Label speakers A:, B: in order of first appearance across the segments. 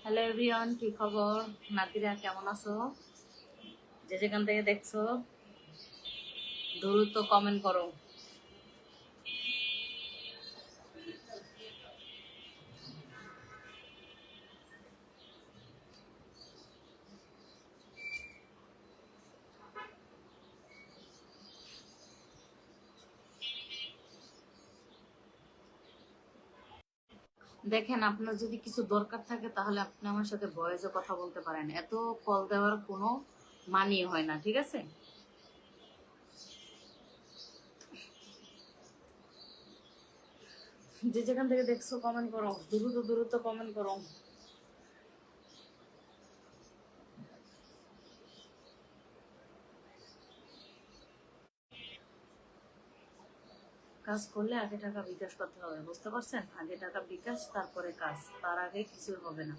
A: Hello everyone, কি খবর? নাতিরা কেমন আছো? যে যেখান থেকে দেখছো দ্রুত কমেন্ট করো। দেখেন, আপনার যদি কিছু দরকার থাকে তাহলে আপনি আমার সাথে ভয়েসে কথা বলতে পারেন। এত কল দেওয়ার কোনো মানি হয় না, ঠিক আছে? যে যেখান থেকে দেখছো কমেন্ট করো, দ্রুত দ্রুত কমেন্ট করো। কাজ করলে আগে টাকা বিকাশ করতে হবে, বুঝতে পারছেন? আগে টাকা বিকাশ, তারপরে কাজ, তার আগে কিছু হবে না।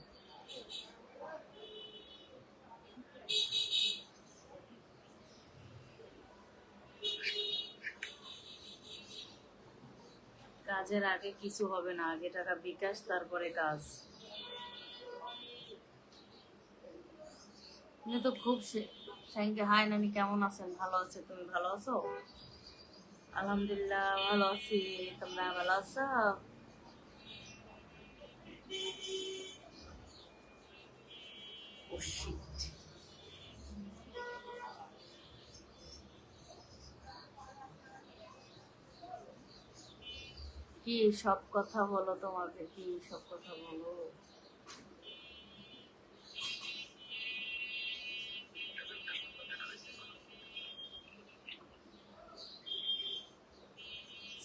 A: কাজের আগে কিছু হবে না, আগে টাকা বিকাশ, তারপরে কাজ। তুমি তো খুব থ্যাংক ইউ। হাই নানি, কেমন আছেন? ভালো আছে? তুমি ভালো আছো? আলহামদুলিল্লাহ ভালো আছি। তোমরা ভালো আছো? ও শিট। কি সব কথা বলো, তোমাকে কি সব কথা বলো?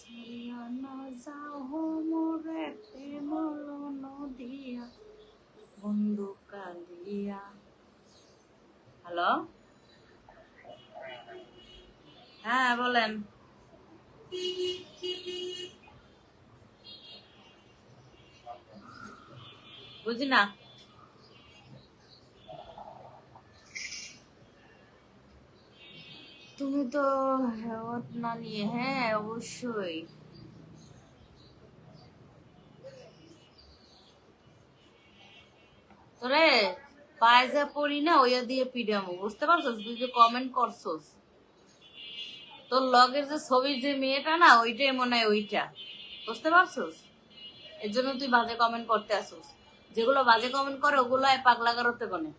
A: ছাড়িয়া না যাও মোরে প্রেম নদিয়া বন্ধু কালিয়া। হ্যালো, হ্যাঁ বলেন। বুঝি না। তুমি তো হেওয়াত না নিয়ে, হ্যাঁ অবশ্যই। তোরে পায়জা পড়ি না ওইয়া দিয়ে পিডামো, বুঝতে পারছস? তুই যে কমেন্ট করছস, তোর লগের যে ছবির যে মেয়েটা না, ওইটাই মনে হয় ওইটা, বুঝতে পারছস? এর জন্য তুই বাজে কমেন্ট করতে আসছস। যেগুলো বাজে কমেন্ট করে ওগুলো পাগলা গারোতে বনে।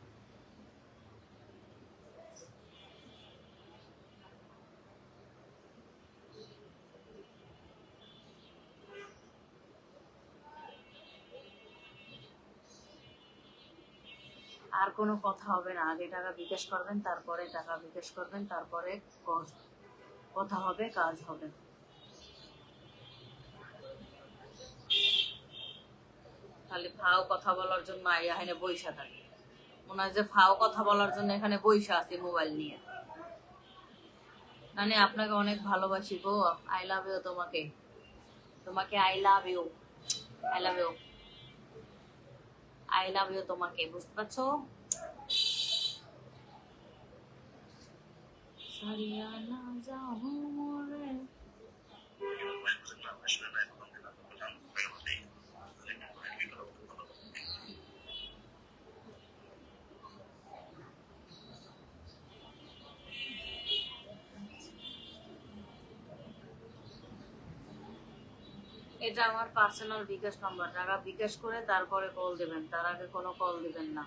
A: আর কোনো কথা হবে না, আগে টাকা বিকাশ করবেন, তারপরে টাকা বিকাশ করবেন, তারপরে কথা হবে, কাজ হবে। খালি ফাও কথা বলার জন্য এখানে বইসা থাকে। মনে হয় যে ফাও কথা বলার জন্য এখানে বইসা আছে মোবাইল নিয়ে। মানে আপনাকে অনেক ভালোবাসি গো। আই লাভ ইউ তোমাকে। তোমাকে I love you. I love you. I love you তোমাকে, বুঝতে পারছো? সারিয়া না যাও মোরে। এটা আমার পার্সোনাল বিকাশ নাম্বার। টাকা বিকাশ করে তারপরে কল দিবেন, তার আগে কোনো কল দিবেন না।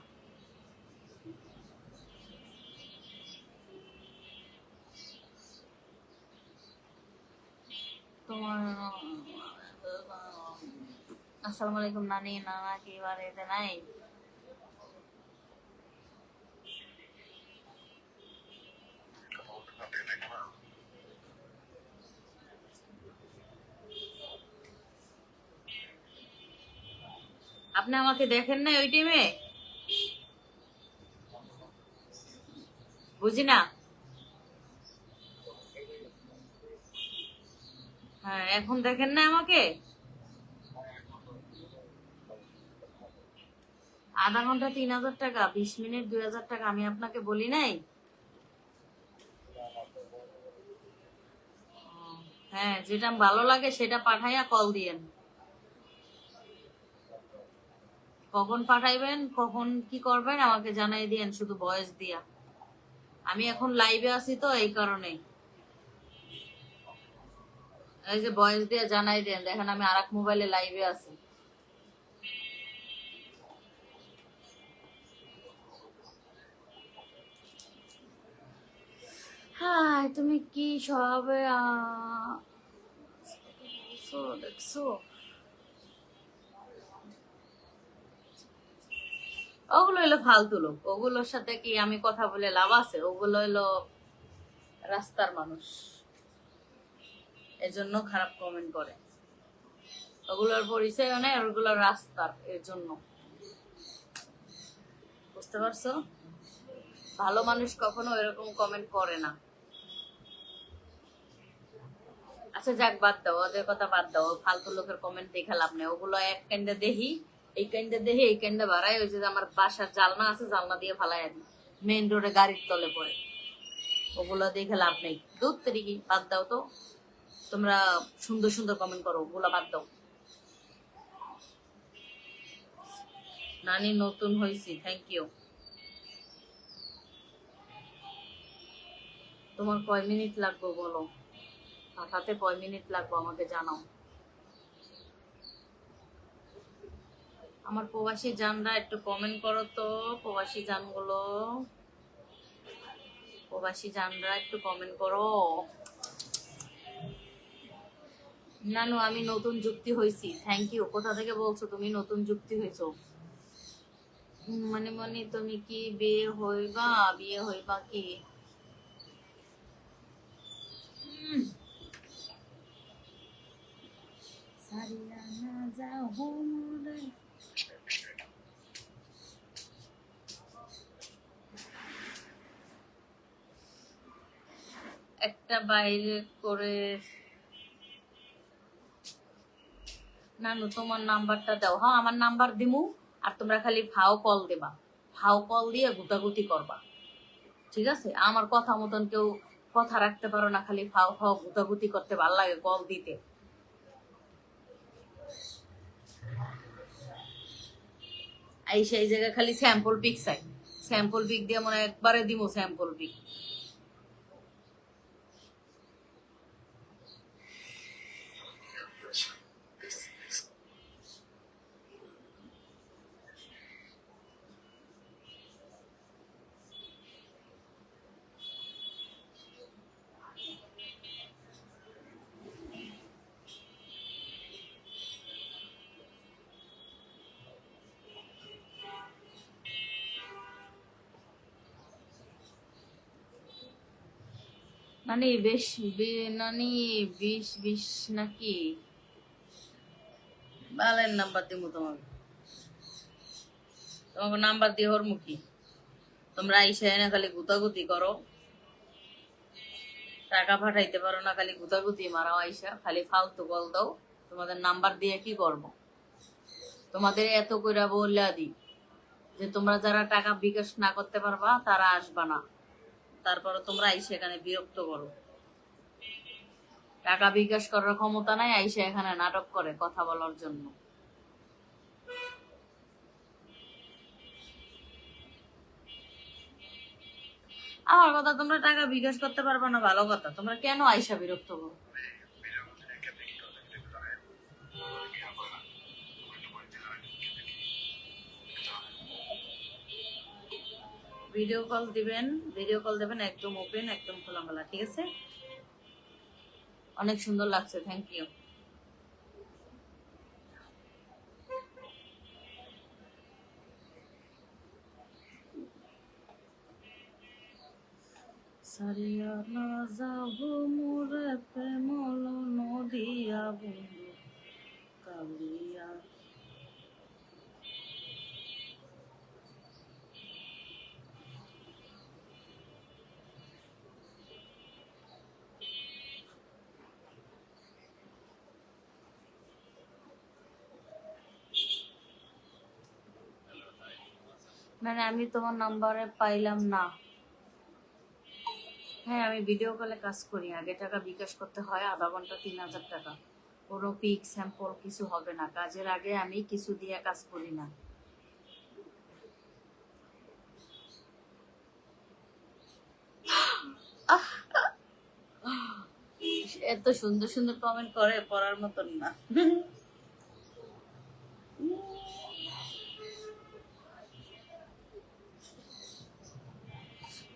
A: তোমার আসসালামু আলাইকুম নানি। নানা কি বাড়িতে নাই? আপনি আমাকে দেখেন নাই ওই টাইমে? বুঝি না। হ্যাঁ, এখন দেখেন না আমাকে? আধা ঘন্টা 3,000 টাকা, 20 মিনিট 2,000 টাকা, আমি আপনাকে বলি নাই? হ্যাঁ, যেটা ভালো লাগে সেটা পাঠাইয়া কল দিয়েন। কখন পাঠাইবেন, কখন কি করবেন আমাকে জানাই দিয়েন, শুধু ভয়েস দিয়া। আমি এখন লাইভে আছি তো এই কারণে, এই যে ভয়েস দিয়ে জানাই দেন। দেখেন আমি আরেক মোবাইলে লাইভে আছি। হাই, তুমি কি সবে দেখছো? ওগুলো হলো ফালতু লোক, ওগুলোর সাথে কি আমি কথা বলে লাভ আছে? ওগুলো হলো রাস্তার মানুষ, এজন্য খারাপ কমেন্ট করে। ওগুলোর পরিচয় নেই, ওগুলো রাস্তার, এর জন্য। বুঝতে পারছো? ভালো মানুষ কখনো এরকম কমেন্ট করে না। আচ্ছা যাক, বাদ দাও, ওদের কথা বাদ দাও। ফালতু লোকের কমেন্ট দেখে লাভ নেই। ওগুলো এক কাইন্ডা দেখি, এই কাইন্ডা দেখি, এই কাইন্ডা বাড়াই। ওই যে আমার বাসার জালনা আছে, জালনা দিয়ে ফালাই দিই, মেইন রোডে গাড়ির তলে পড়ে। ওগুলো দেখে লাভ নেই। দূর থেকে বাদ দাও তো। তোমরা সুন্দর সুন্দর কমেন্ট করো, ওগুলো বাদ দাও। নানি নতুন হয়েছি, থ্যাংক ইউ। তোমার কয় মিনিট লাগবে বলো, পাঠাতে কয় মিনিট লাগবে আমাকে জানাও। আমার প্রবাসী জানরা একটু কমেন্ট করো তো, প্রবাসী জানগুলো, প্রবাসী জানরা একটু কমেন্ট করো। নানু আমি নতুন যুক্তি হয়েছি, থ্যাংক ইউ। কোথা থেকে বলছো তুমি নতুন যুক্তি হয়েছো? মানে মানে তুমি কি বিয়ে হইবা? বিয়ে হইবা কি? সারিয়া না যাও মোরে। একটা বাইরে করে। নানু তোমার নাম্বারটা দাও। হ্যাঁ আমার নাম্বার দিমু, আর তোমরা খালি ফাও কল দেবা। ফাও কল দিয়ে গুতাগুতি করবা, ঠিক আছে? আমার কথা মতন কেউ কথা রাখতে পারো না, খালি ফাও ফাও গুতাগুতি করতে ভাল লাগে কল দিতে। এই সেই জায়গায় খালি স্যাম্পল পিক চাই, স্যাম্পল পিক দিয়ে মনে একবারে দিমু স্যাম্পল পিক। নানি বেশ, নানি 20 নাকি? বালের নাম্বার দিমু তোমাকে, তোমাকে নাম্বার দিয়ে ওর মুখী। তোমরা আইসা এনে খালি গুতাগুতি করো, টাকা পাঠাইতে পারো না, খালি গুতাগুতি মারাও আইসা, খালি ফালতু কল দাও। তোমাদের নাম্বার দিয়ে কি করব? তোমাদের এত কইরা বললা দি যে তোমরা যারা টাকা বিকাশ না করতে পারবা তারা আসবা না, তারপরে তোমরা আইসা এখানে বিরক্ত করো। টাকা বিকাশ করার ক্ষমতা নাই, আইসা এখানে নাটক করে কথা বলার জন্য। আমার কথা, তোমরা টাকা বিকাশ করতে পারবা না ভালো কথা, তোমরা কেন আইসা বিরক্ত করো? ভিডিও কল দিবেন, ভিডিও কল দেবেন একদম ওপেন, একদম খোলামেলা, ঠিক আছে? অনেক সুন্দর লাগছে, থ্যাংক ইউ। সারিয়া না যাবো মোরে প্রেমল নদিয়া বন্ধু কালিয়া। মানে আমি তোমার নাম্বারে পাইলাম না। হ্যাঁ আমি ভিডিও কলে কাজ করি, আগে টাকা বিকাশ করতে হয়, আধা ঘন্টা 3000 টাকা। কোনো পিক স্যাম্পল কিছু হবে না, কাজের আগে আমি কিছু দিয়ে কাজ করি না। আহ, এত সুন্দর সুন্দর কমেন্ট করে, পড়ার মতন না।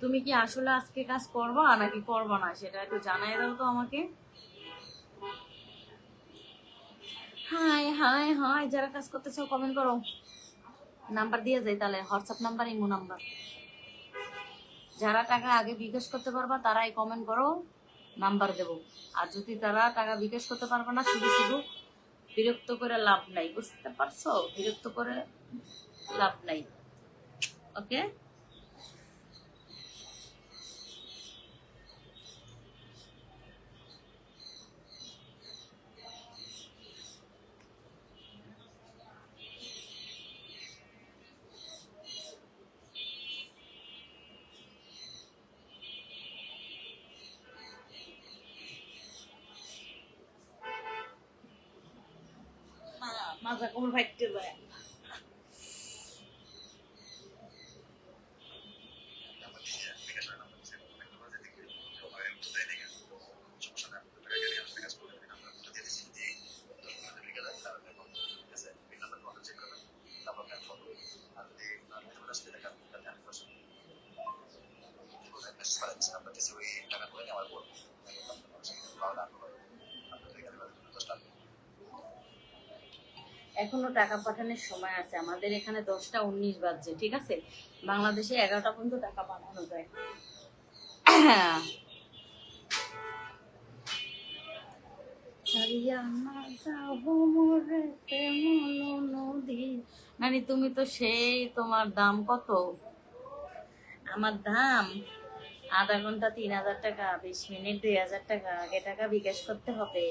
A: তুমি কি আসলে আজকে কাজ করবা নাকি করবা না সেটা একটু জানাই দাও তো আমাকে। হাই হাই হাই, যারা কাজ করতে চাও কমেন্ট করো। নাম্বার দিয়ে যাই তাহলে, হোয়াটসঅ্যাপ নাম্বার, ইমো নাম্বার। যারা টাকা আগে বিকাশ করতে পারবা তারাই কমেন্ট করো, নাম্বার দেবো। আর যদি তারা টাকা বিকাশ করতে পারবে না, শুধু শুধু বিরক্ত করে লাভ নাই, বুঝতে পারছো? বিরক্ত করে লাভ নাই। ওকে, মাজা কোমর ফাইটতে যায়। এখনো টাকা পাঠানোর সময় আছে, আমাদের এখানে 10টা 19 বাজছে, ঠিক আছে? বাংলাদেশে 11টা পর্যন্ত টাকা পাঠানো যায়। নানি তুমি তো সেই, তোমার দাম কত? আমার দাম আধা ঘন্টা 3000 টাকা, 20 মিনিট 2000 টাকা। আগে টাকা বিকাশ করতে হবে।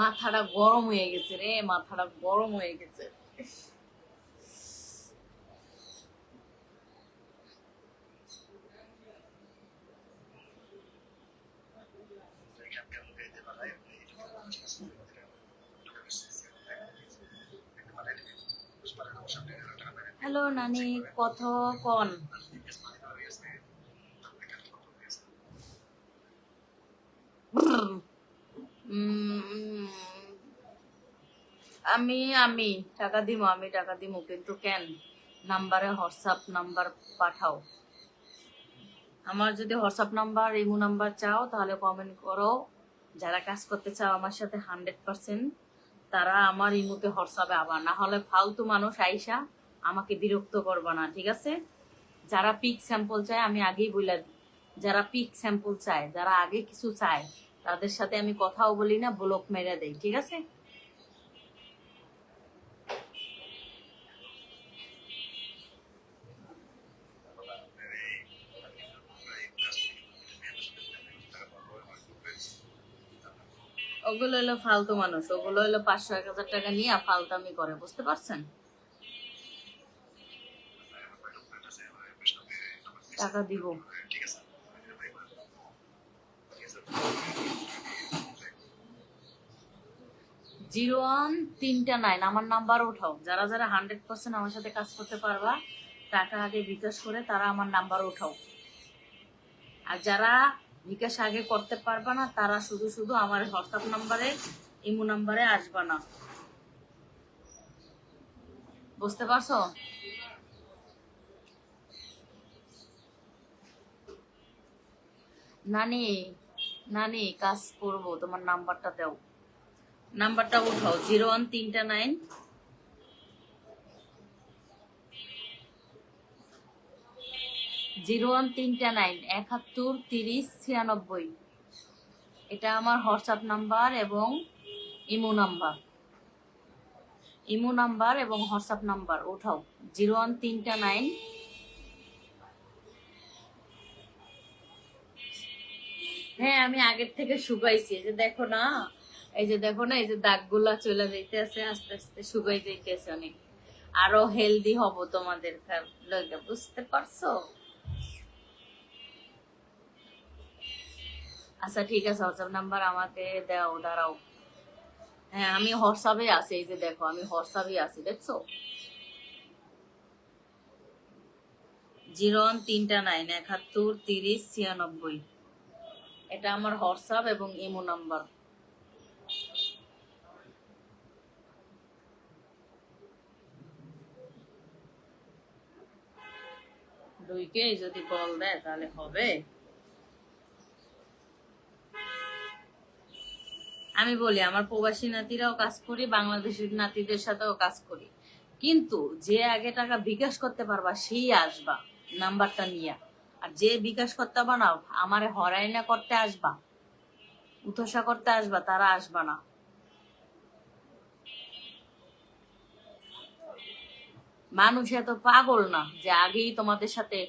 A: মাথাটা গরম হয়ে গেছে রে, মাথাটা গরম হয়ে গেছে। হ্যালো নানি, কত কন? আমি আমি টাকা দিব, আমি টাকা দিব, কিন্তু কেন? নাম্বারে হোয়াটসঅ্যাপ নাম্বার পাঠাও। আমার যদি হোয়াটসঅ্যাপ নাম্বার, ইমো নাম্বার চাও তাহলে কমেন্ট করো। যারা কাজ করতে চাও আমার সাথে 100%, তারা আমার ইমোতে হোয়াটসঅ্যাপে, আবার না হলে ফালতু মানুষ আইসা আমাকে বিরক্ত করবা না, ঠিক আছে? যারা পিক স্যাম্পল চায় আমি আগেই বলে দিই, যারা পিক স্যাম্পল চায়, যারা আগে কিছু চায়, তাদের সাথে আমি কথাও বলি না, ব্লক মেরে দেই, ঠিক আছে? ওগুলো হলো ফালতু মানুষ, ওগুলো হলো 500-1000 টাকা নিয়ে ফালতামি করে, বুঝতে পারছেন? টাকা দিব। 0139 আমার নাম্বার উঠাও। যারা যারা 100% আমার সাথে কাজ করতে পারবা, টাকা আগে বিকাশ করে, তারা আমার নাম্বার উঠাও। আর যারা বিকাশ আগে করতে পারবা না, তারা শুধু শুধু আমার হোয়াটসঅ্যাপ নাম্বারে, ইমো নাম্বারে আসবা না, বুঝতে পারছো? নানি নানি কাজ করবো, তোমার নাম্বারটা দাও, নাম্বারটা উঠাও। 0139 713096। এটা আমার হোয়াটসঅ্যাপ নাম্বার এবং ইমো নাম্বার, ইমো নাম্বার এবং হোয়াটসঅ্যাপ নাম্বার উঠাও। 0139। হ্যাঁ, আমি আগের থেকে শুকাইছি, এই যে দেখো না, এই যে দেখো না, এই যে দাগগুলা চলে যাইতেছে, আস্তে আস্তে শুকাই যাইতেছে অনেক। আরো হেলদি হব তোমাদের লগে, বুঝতে পারছো? আচ্ছা ঠিক আছে, হোয়াটসঅ্যাপ নাম্বার আমাকে দাও, দাঁড়াও। হ্যাঁ আমি হোয়াটসঅ্যাপে আছি, এই যে দেখো আমি হোয়াটসঅ্যাপে আছি, দেখছো? 0139713096, এটা আমার হোয়াটসঅ্যাপ এবং ইমো নাম্বার। দুইকে যদি কল দেয় তাহলে হবে। আমি বলি আমার প্রবাসী নাতিরাও কাজ করি, বাংলাদেশের নাতিদের সাথেও কাজ করি, কিন্তু যে আগে টাকা বিকাশ করতে পারবা সেই আসবা নাম্বারটা নিয়ে। আর যে বিকাশ করতে পারবা না, আমারে হরাইনা করতে আসবা, উঠোসা করতে আসবা, তারা আসবা না। মানুষ এত পাগল না যে আগেই তোমাদের সাথে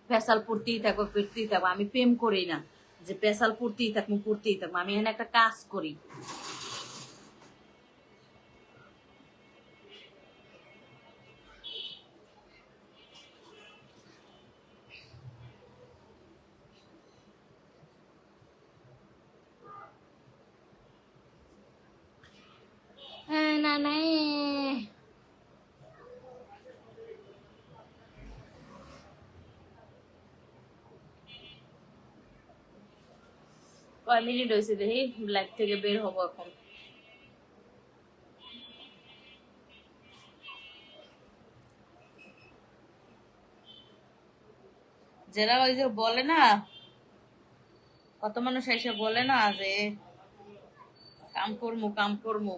A: পেশাল পড়তেই থাকবো, পেরতেই থাকবো। আমি প্রেম করি না যে পেশাল পড়তেই থাকবো, পড়তেই থাকবো। আমি এখানে একটা কাজ করি। হ্যাঁ না নাই, কয় মিনিট হয়েছে দেখি, ব্ল্যাক থেকে বের হবো এখন। যারা ওই যে বলে না, কত মানুষ এসে বলে না যে কাম করমু কাম করমু,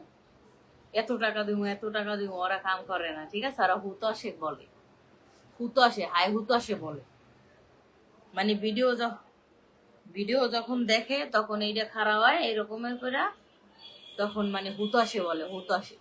A: এত টাকা দিব এত টাকা দিব, ওরা কাম করে না, ঠিক আছে? ওরা হুতাশে বলে, হুতাশে হাই হুতাশে বলে। মানে ভিডিও যখন দেখে তখন এইটা খারাপ হয় এরকমের করে, তখন মানে হুতাশে বলে, হুতাশে।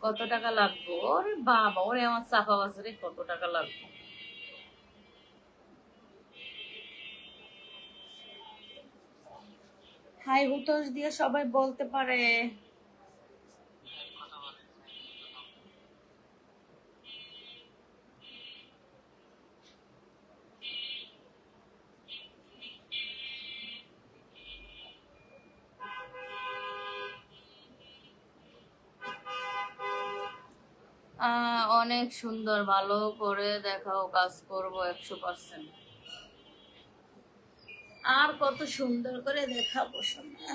A: কত টাকা লাগবে? ওরে বাবা, ওরে আমার চাপা বাজারে কত টাকা লাগবে? হাই হুতাশ দিয়ে সবাই বলতে পারে। অনেক সুন্দর, ভালো করে দেখাও, কাজ করবো 100%। আর কত সুন্দর করে দেখাবো সোনা।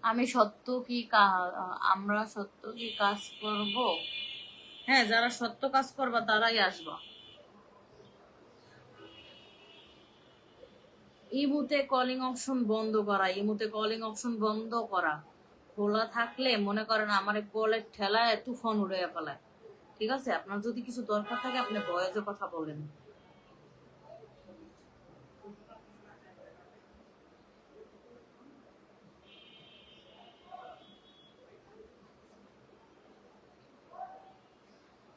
A: আমরা সত্য কি কাজ করব? হ্যাঁ, যারা সত্য কাজ করবা তারাই আসবা। ইমুতে কলিং অপশন বন্ধ করা, ইমুতে কলিং অপশন বন্ধ করা। খোলা থাকলে মনে করেন আমার কলের ঠেলায় তুফান উড়ে ফেলায়। ঠিক আছে, আপনার যদি কিছু দরকার থাকে আপনি ভয়েসে কথা বলেন।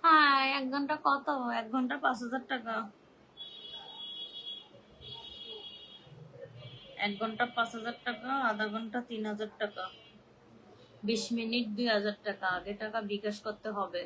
A: হ্যাঁ, 1 ঘন্টা কত? 1 ঘন্টা 5,000 টাকা। 1 ঘন্টা 5,000 টাকা, আধা ঘন্টা 3,000 টাকা, 20 মিনিট 2,000 টাকা। আগে টাকা বিকাশ করতে হবে।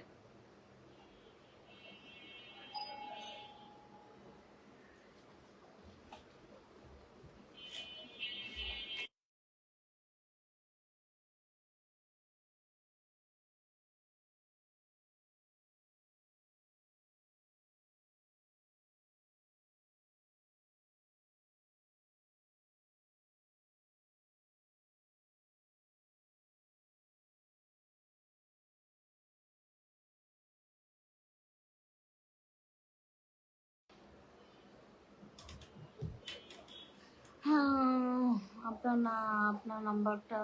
A: হ্যাঁ, আপনার নাম্বারটা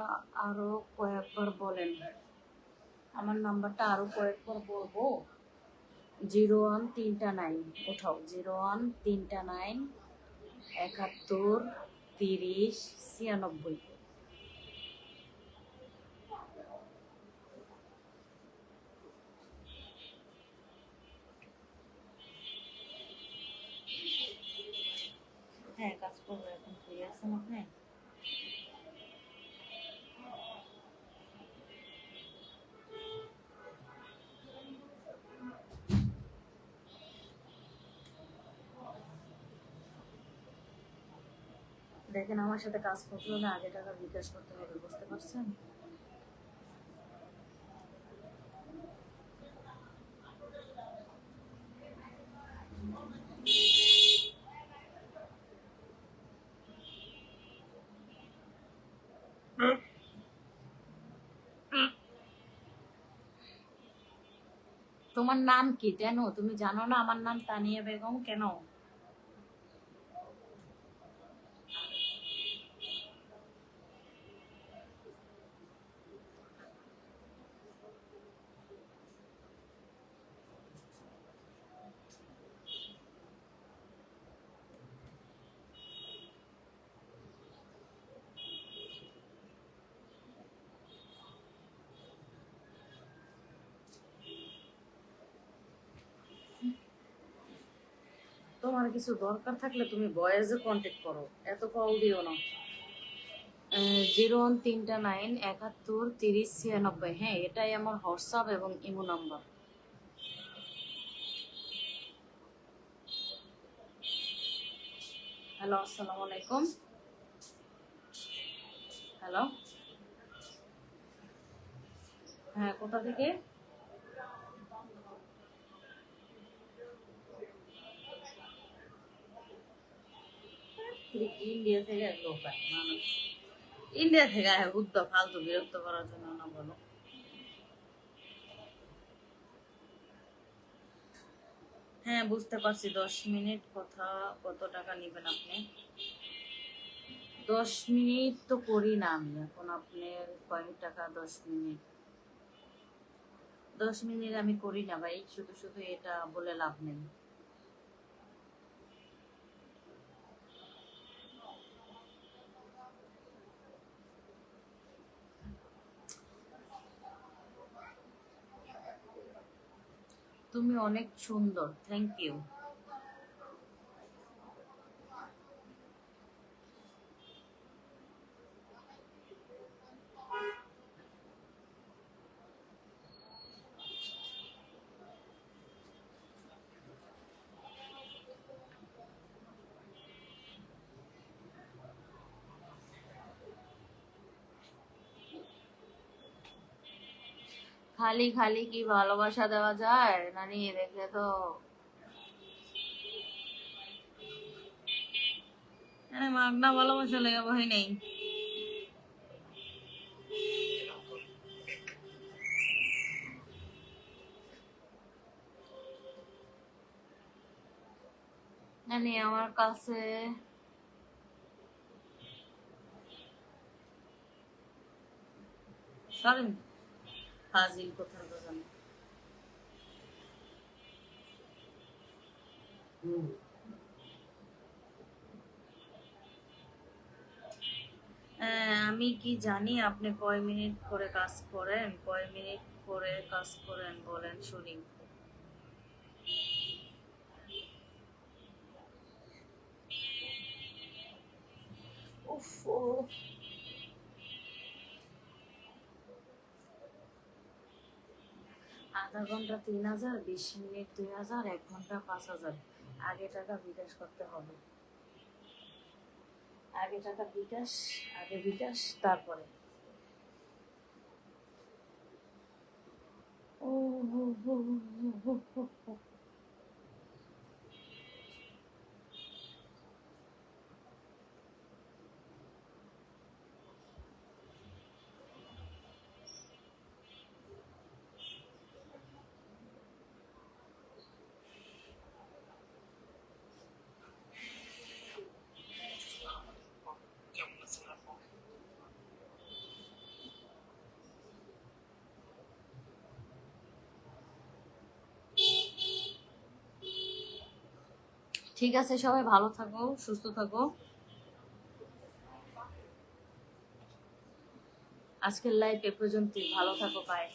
A: আরো কয়েকবার বলেন। আমার নাম্বারটা আরো কয়েকবার বলবো? 01 3টা 9 উঠাও, 01 3টা 9 71 30 96। হ্যাঁ কাজ করবো, এখন ফ্রি আছেন আপনি? দেখেন আমার সাথে কাজ করতে হলে আগে টাকা বিকাশ করতে হবে, বুঝতে পারছেন? তোমার নাম কি কেন তুমি জানো না? আমার নাম তানিয়া বেগম। কেন? তোমার কিছু দরকার থাকলে তুমি ভয়েসে কন্ট্যাক্ট করো, এত কল দিও না। 01 3টা 9 71 30 96। হ্যাঁ, এটাই আমার হোয়াটসঅ্যাপ এবং ইমো নাম্বার। হ্যালো, আসসালামু আলাইকুম। হ্যালো, হ্যাঁ কোথা থেকে? ইন্ডিয়া থেকে লোক আয় মানুষ, ইন্ডিয়া থেকে আয় বুদ্ধ ফালতু বিরক্ত করার জন্য না বলো। হ্যাঁ বুঝতে পারছি, 10 মিনিট কথা। কত টাকা নেবেন আপনি? 10 মিনিট তো করি না আমি এখন। আপনি কয় টাকা 10 মিনিট? 10 মিনিট আমি করি না ভাই, শুধু শুধু এটা বলে লাভ নেই। তুমি অনেক সুন্দর, থ্যাংক ইউ। খালি খালি কি ভালোবাসা দেওয়া যায় নানি? দেখে তো মাগনা ভালোবাসা লেগে বই নেই। নানি আমার কাছে সরেন, ফাজিল কোথাও তো জানি। আমি কি জানি আপনি কয় মিনিট করে কাজ করেন? কয় মিনিট করে কাজ করেন বলেন শুনি। উফ উফ। আধা ঘন্টা 3000, 20 মিনিট 2000, 1 ঘন্টা 5000। আগে টাকা বিকাশ করতে হবে। আগে টাকা বিকাশ, আগে বিকাশ তারপরে। ও হো হো হো হো হো। ঠিক আছে, সবাই ভালো থাকো, সুস্থ থাকো। আজকের লাইভ এ পর্যন্তই। ভালো থাকো, বাই।